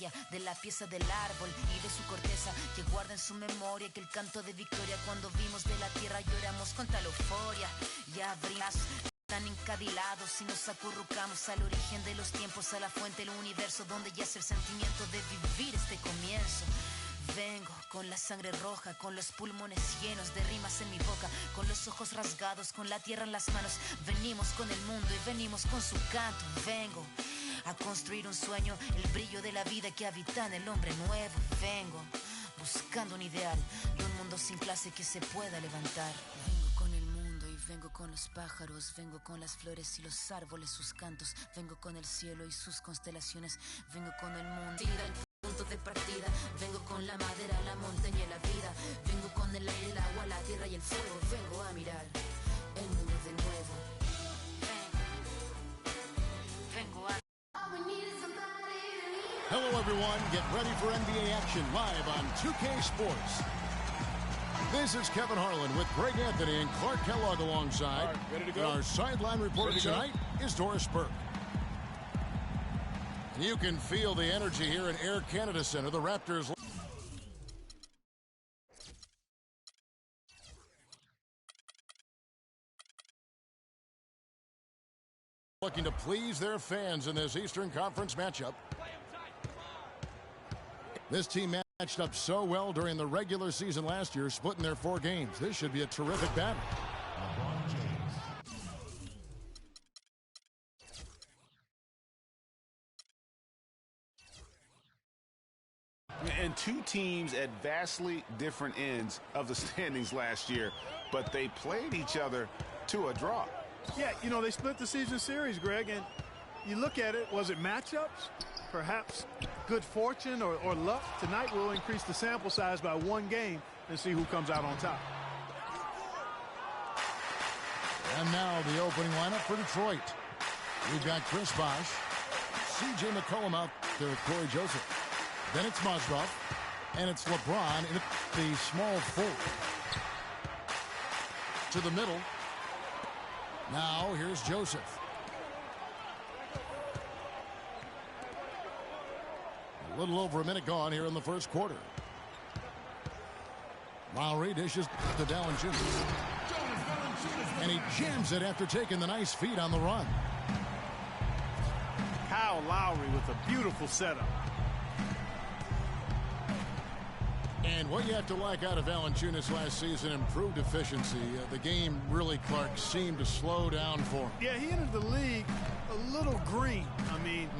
historia de la pieza del árbol y de su corteza, que guarda en su memoria que el canto de victoria cuando vimos de la tierra lloramos con tal euforia. Ya abrimos tan encadilados y nos acurrucamos al origen de los tiempos, a la fuente del universo donde yace el sentimiento de vivir este comienzo. Vengo con la sangre roja, con los pulmones llenos de rimas en mi boca, con los ojos rasgados, con la tierra en las manos. Venimos con el mundo y venimos con su canto. Vengo a construir un sueño, el brillo de la vida que habita en el hombre nuevo. Vengo buscando un ideal y un mundo sin clase que se pueda levantar. Vengo con el mundo y vengo con los pájaros, vengo con las flores y los árboles, sus cantos. Vengo con el cielo y sus constelaciones, vengo con el mundo punto de partida, vengo con la madera, la montaña y la vida, vengo con el aire, el agua, la tierra y el fuego, vengo a mirar el mundo de nuevo. Vengo a... Hello everyone, get ready for NBA action live on 2K Sports. This is Kevin Harlan with Greg Anthony and Clark Kellogg alongside. Right, ready to go? And our sideline reporter tonight is Doris Burke. You can feel the energy here at Air Canada Center. The Raptors looking to please their fans in this Eastern Conference matchup. This team matched up so well during the regular season last year, splitting their 4 games. This should be a terrific battle. And two teams at vastly different ends of the standings last year, but they played each other to a draw. Yeah, you know, they split the season series, Greg, and you look at it, was it matchups? Perhaps good fortune or luck? Tonight we'll increase the sample size by 1 game and see who comes out on top. And now the opening lineup for Detroit. We've got Chris Bosh, C.J. McCollum out there with Corey Joseph. Then it's Mozgov, and it's LeBron in the small forward. To the middle. Now here's Joseph. A little over a minute gone here in the first quarter. Lowry dishes to Valanciunas. And he jams it after taking the nice feed on the run. Kyle Lowry with a beautiful setup. And what you have to like out of Valanciunas last season, improved efficiency. The game really, Clark, seemed to slow down for him. Yeah, he entered the league a little green. I mean,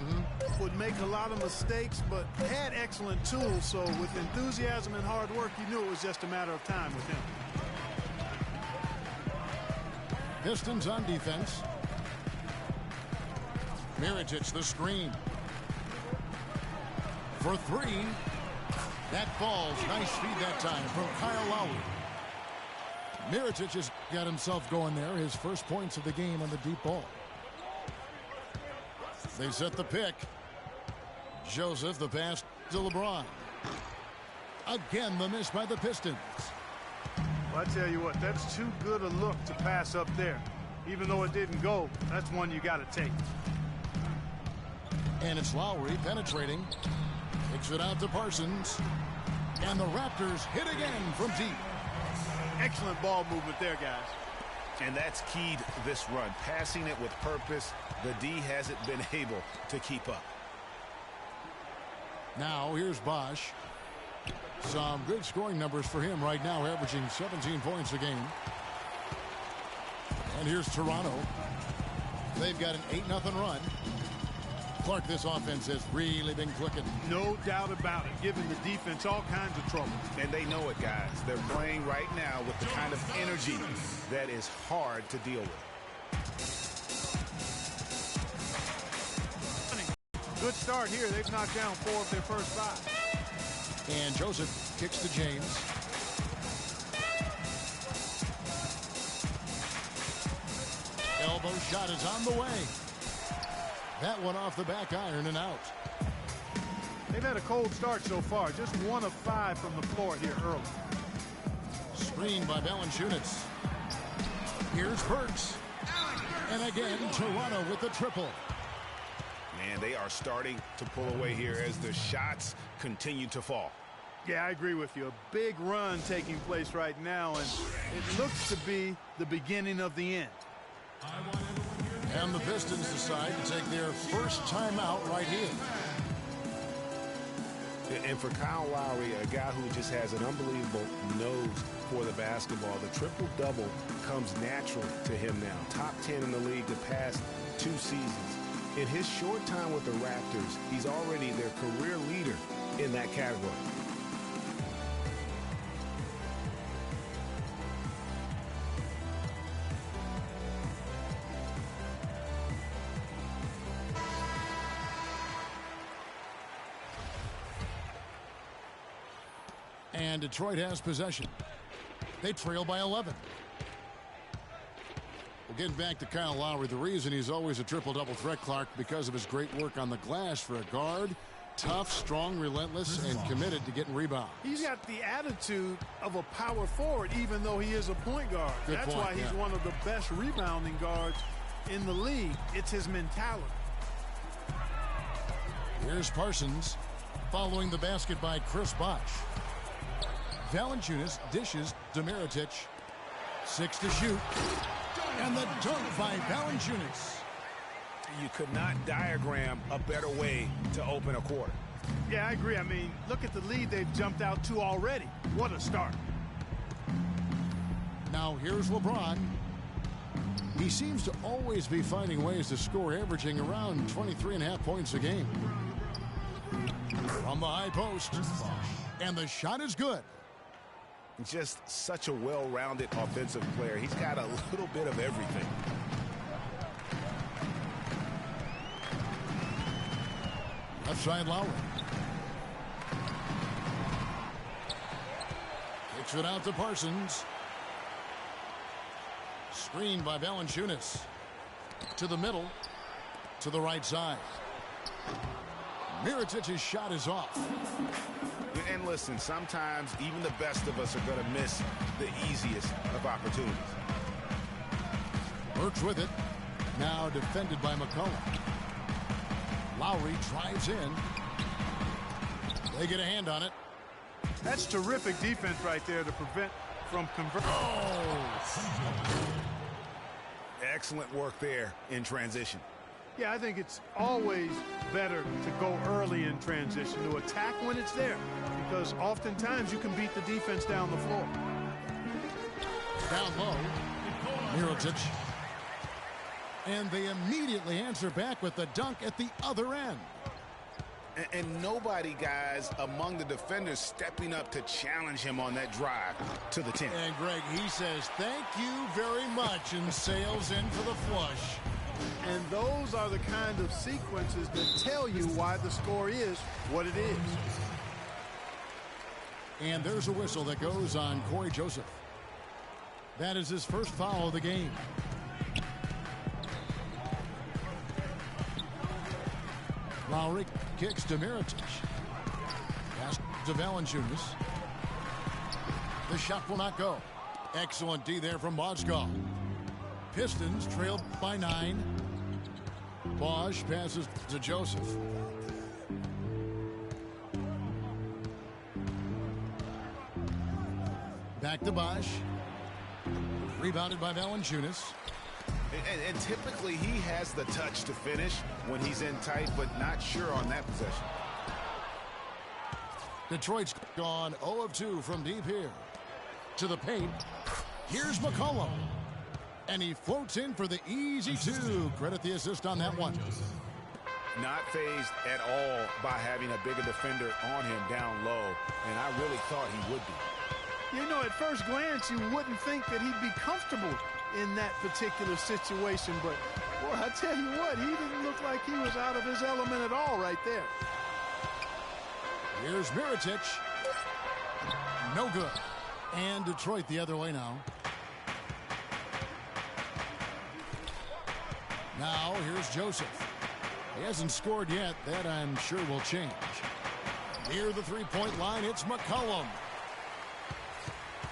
would make a lot of mistakes, but had excellent tools. So with enthusiasm and hard work, you knew it was just a matter of time with him. Pistons on defense. Mirotic the screen. For 3. That falls. Nice feed that time from Kyle Lowry. Mirotic has got himself going there. His first points of the game on the deep ball. They set the pick. Joseph, the pass to LeBron. Again, the miss by the Pistons. Well, I tell you what, that's too good a look to pass up there. Even though it didn't go, that's one you got to take. And it's Lowry penetrating. Kicks it out to Parsons. And the Raptors hit again from deep. Excellent ball movement there, guys. And that's keyed this run. Passing it with purpose. The D hasn't been able to keep up. Now here's Bosh. Some good scoring numbers for him right now, averaging 17 points a game. And here's Toronto. They've got an 8-0 run. Clark, this offense has really been clicking. No doubt about it, giving the defense all kinds of trouble. And they know it, guys. They're playing right now with the kind of energy that is hard to deal with. Good start here. They've knocked down 4 of their first 5. And Joseph kicks to James. Elbow shot is on the way. That one off the back iron and out. They've had a cold start so far. Just 1 of 5 from the floor here early. Screen by Valanciunas. Here's Burks. And again, Toronto with the triple. and they are starting to pull away here as the shots continue to fall. Yeah, I agree with you. A big run taking place right now, and it looks to be the beginning of the end. And the Pistons decide to take their first timeout right here. And for Kyle Lowry, a guy who just has an unbelievable nose for the basketball, the triple-double comes naturally to him now. Top 10 in the league the past 2 seasons. In his short time with the Raptors, he's already their career leader in that category. And Detroit has possession. They trail by 11. Well, getting back to Kyle Lowry, the reason he's always a triple-double threat, Clark, because of his great work on the glass for a guard. Tough, strong, relentless, and committed to getting rebounds. He's got the attitude of a power forward, even though he is a point guard. That's why he's one of the best rebounding guards in the league. It's his mentality. Here's Parsons following the basket by Chris Bosh. Valanciunas dishes to Baldricheat. 6 to shoot. And the dunk by Valanciunas. You could not diagram a better way to open a quarter. Yeah, I agree. I mean, look at the lead they've jumped out to already. What a start. Now here's LeBron. He seems to always be finding ways to score, averaging around 23.5 points a game. From the high post. And the shot is good. Just such a well-rounded offensive player. He's got a little bit of everything. Left side Lowry. Kicks it out to Parsons. Screened by Valanciunas. To the middle. To the right side. Mirotic's shot is off. And listen, sometimes even the best of us are going to miss the easiest of opportunities. Works with it. Now defended by McCollum. Lowry drives in. They get a hand on it. That's terrific defense right there to prevent from converting. Oh! Excellent work there in transition. Yeah, I think it's always better to go early in transition, to attack when it's there, because oftentimes you can beat the defense down the floor. Down low, Mirotic. And they immediately answer back with the dunk at the other end. And nobody, guys, among the defenders stepping up to challenge him on that drive to the 10. And Greg, he says, thank you very much, and sails in for the flush. And those are the kind of sequences that tell you why the score is what it is. And there's a whistle that goes on Corey Joseph. That is his first foul of the game. Lowry kicks to Mirotic. Pass to Valanciunas. The shot will not go. Excellent D there from Mozgov. Pistons trailed by 9. Bosh passes to Joseph. Back to Bosh. Rebounded by Valanciunas. And typically he has the touch to finish when he's in tight, but not sure on that possession. Detroit's gone 0 of 2 from deep here. To the paint. Here's McCollum. And he floats in for the easy 2. Credit the assist on that one. Not fazed at all by having a bigger defender on him down low. And I really thought he would be. You know, at first glance, you wouldn't think that he'd be comfortable in that particular situation. But, boy, I tell you what, he didn't look like he was out of his element at all right there. Here's Mirotic. No good. And Detroit the other way now. Now, here's Joseph. He hasn't scored yet. That, I'm sure, will change. Near the three-point line, it's McCollum.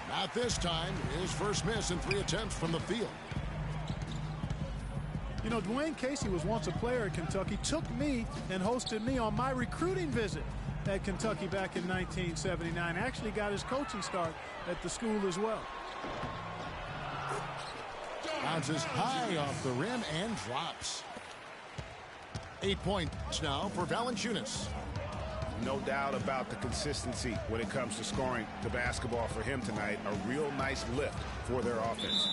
Not this time. His first miss in 3 attempts from the field. You know, Dwayne Casey was once a player at Kentucky, took me and hosted me on my recruiting visit at Kentucky back in 1979. Actually got his coaching start at the school as well. Bounces high off the rim and drops. 8 points now for Valanciunas. No doubt about the consistency when it comes to scoring the basketball for him tonight. A real nice lift for their offense.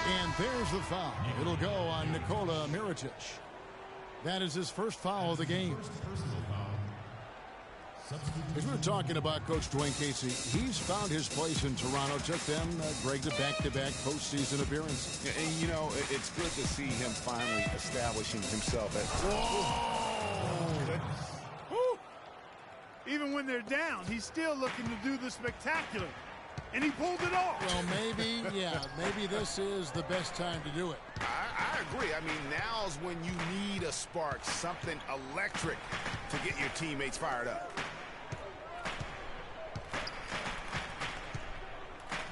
And there's the foul. It'll go on Nikola Mirotic. That is his first foul of the game. As we were talking about Coach Dwayne Casey, he's found his place in Toronto. Took them, Greg, to back-to-back postseason appearances. Yeah, and, you know, it's good to see him finally establishing himself as... Even when they're down, he's still looking to do the spectacular. And he pulled it off. Well, maybe this is the best time to do it. I agree. I mean, now's when you need a spark, something electric to get your teammates fired up.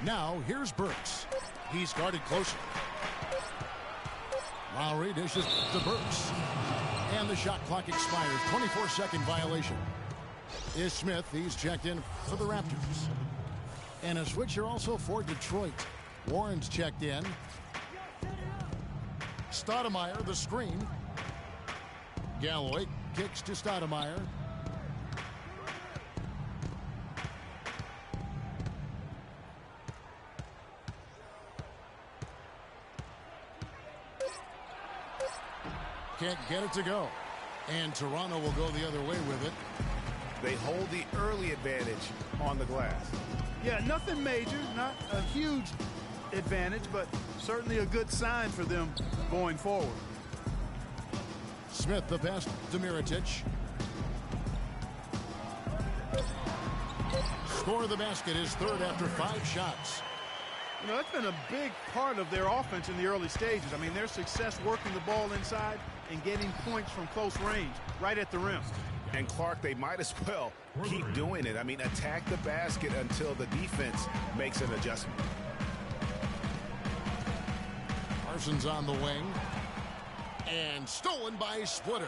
Now, here's Burks. He's guarded closer. Lowry dishes to Burks. And the shot clock expires. 24-second violation. Is Smith. He's checked in for the Raptors. And a switcher also for Detroit. Warren's checked in. Stoudemire, the screen. Galloway kicks to Stoudemire. Can't get it to go. And Toronto will go the other way with it. They hold the early advantage on the glass. Yeah, nothing major, not a huge advantage, but certainly a good sign for them going forward. Smith, the pass to Mirotic. Score of the basket is third after 5 shots. You know, that's been a big part of their offense in the early stages. I mean, their success working the ball inside and getting points from close range, right at the rim. And Clark, they might as well keep doing it. I mean, attack the basket until the defense makes an adjustment. Parsons on the wing. And stolen by Splitter.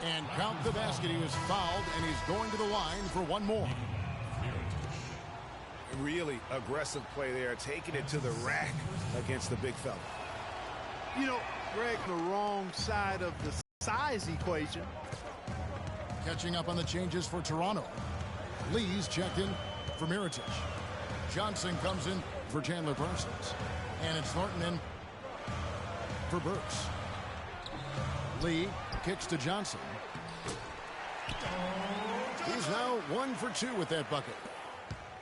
And count the basket. He was fouled, and he's going to the line for one more. Really aggressive play there, taking it to the rack against the big fella. You know, Greg, the wrong side of the size equation. Catching up on the changes for Toronto. Lee's checked in for Mirotic. Johnson comes in for Chandler Parsons. And it's Thornton in for Burks. Lee kicks to Johnson. He's now 1 for 2 with that bucket.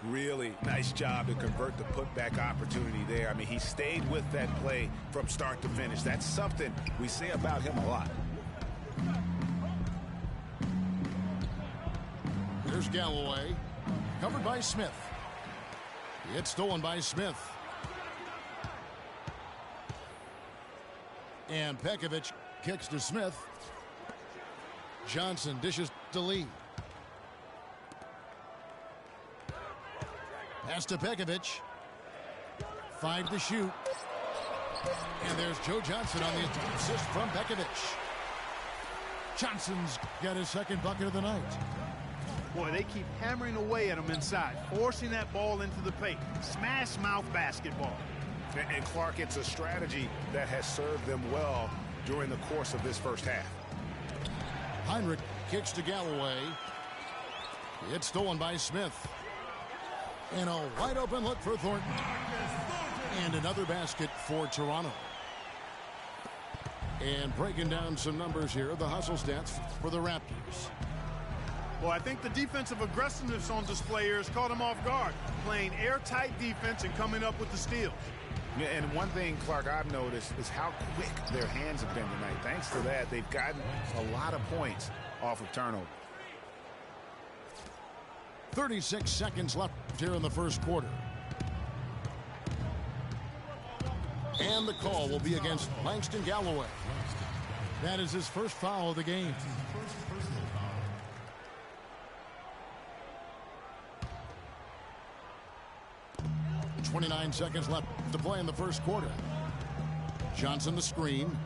Really nice job to convert the putback opportunity there. I mean, he stayed with that play from start to finish. That's something we say about him a lot. Here's Galloway. Covered by Smith. It's stolen by Smith. And Pekovic kicks to Smith. Johnson dishes to Lee. Pass to Pekovic. 5 to shoot. And there's Joe Johnson on the assist from Pekovic. Johnson's got his second bucket of the night. Boy, they keep hammering away at him inside, forcing that ball into the paint. Smash mouth basketball. And Clark, it's a strategy that has served them well during the course of this first half. Heinrich kicks to Galloway. It's stolen by Smith. And a wide open look for Thornton. And another basket for Toronto. And breaking down some numbers here, the hustle stats for the Raptors. Well, I think the defensive aggressiveness on display here has caught them off guard, playing airtight defense and coming up with the steals. Yeah, and one thing, Clark, I've noticed is how quick their hands have been tonight. Thanks to that, they've gotten a lot of points off of turnover. 36 seconds left here in the first quarter. And the call will be against Langston Galloway. That is his first foul of the game. 29 seconds left to play in the first quarter. Johnson the screen.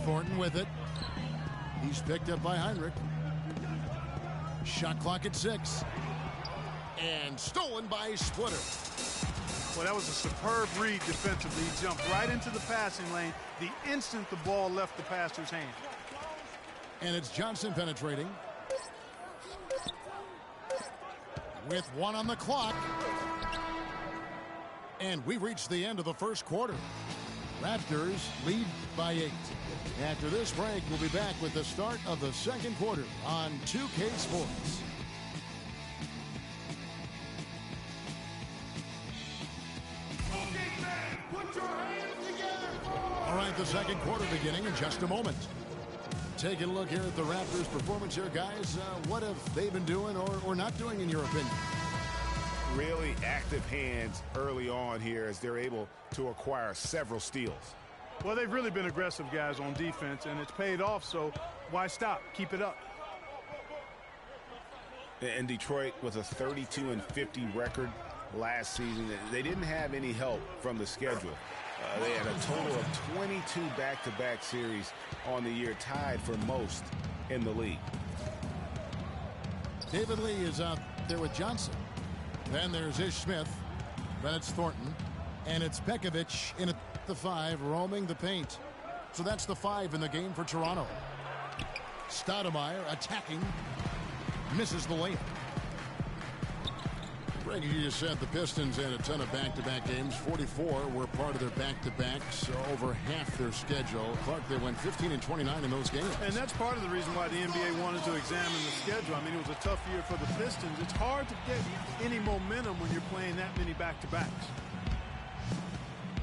Thornton with it. He's picked up by Heinrich. Shot clock at 6. And stolen by Splitter. Well, that was a superb read defensively. He jumped right into the passing lane the instant the ball left the passer's hand. And it's Johnson penetrating. With 1 on the clock. And we reached the end of the first quarter. Raptors lead by 8. After this break, we'll be back with the start of the second quarter on 2K Sports. All right, the second quarter beginning in just a moment. Taking a look here at the Raptors' performance here, guys. What have they been doing or not doing, in your opinion? Really active hands early on here as they're able to acquire several steals. Well, they've really been aggressive, guys, on defense, and it's paid off, so why stop? Keep it up. And Detroit with a 32-50 record last season. They didn't have any help from the schedule. They had a total of 22 back-to-back series on the year, tied for most in the league. David Lee is out there with Johnson. Then there's Ish Smith. Then it's Thornton. And it's Pekovic in at the 5, roaming the paint. So that's the 5 in the game for Toronto. Stoudemire attacking. Misses the layup. Greg, you just said the Pistons had a ton of back-to-back games. 44 were part of their back-to-backs, over half their schedule. Clark, they went 15 and 29 in those games. And that's part of the reason why the NBA wanted to examine the schedule. I mean, it was a tough year for the Pistons. It's hard to get any momentum when you're playing that many back-to-backs.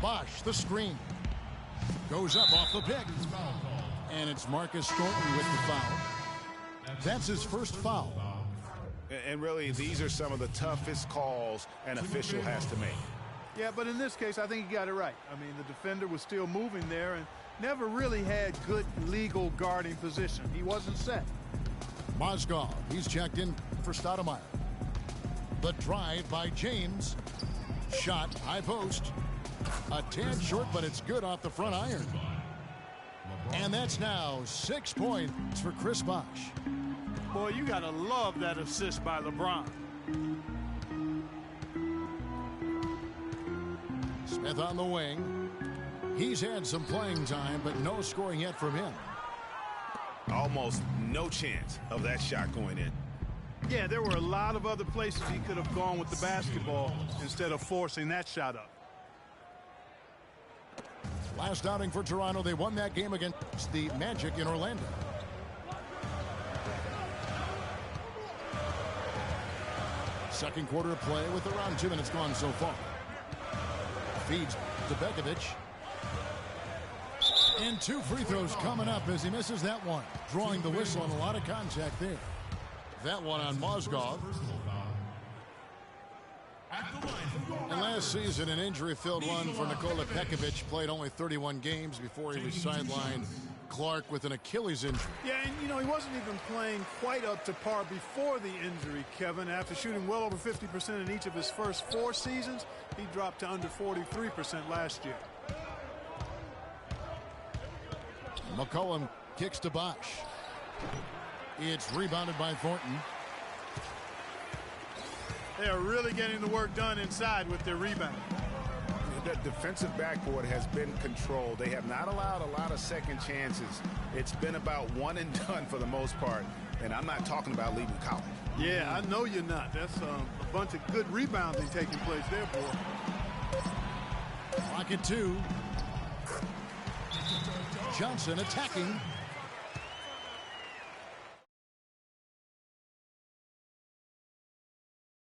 Bosh, the screen. Goes up off the pick. And it's Marcus Thornton with the foul. That's his first foul. And really, these are some of the toughest calls an official has to make. Yeah, but in this case, I think he got it right. I mean, the defender was still moving there and never really had good legal guarding position. He wasn't set. Mozgov, he's checked in for Stoudemire. The drive by James. Shot, high post. A tad short, but it's good off the front iron. And that's now 6 points for Chris Bosh. Boy, you got to love that assist by LeBron. Smith on the wing. He's had some playing time, but no scoring yet from him. Almost no chance of that shot going in. Yeah, there were a lot of other places he could have gone with the basketball instead of forcing that shot up. Last outing for Toronto, they won that game against the Magic in Orlando. Second quarter of play with around 2 minutes gone so far. Feeds to Pekovic. And 2 free throws coming up as he misses that one. Drawing the whistle and a lot of contact there. That one on Mozgov. And last season, an injury-filled one for Nikola Pekovic. Played only 31 games before he was sidelined. Clark with an Achilles injury. Yeah, and you know, he wasn't even playing quite up to par before the injury, Kevin. After shooting well over 50% in each of his first 4 seasons, he dropped to under 43% last year. McCollum kicks to Bosh. It's rebounded by Thornton. They are really getting the work done inside with their rebound. The defensive backboard has been controlled. They have not allowed a lot of second chances. It's been about one and done for the most part. And I'm not talking about leaving college. Yeah, I know you're not. That's a bunch of good rebounding taking place there, boy. Clock at 2. Johnson attacking.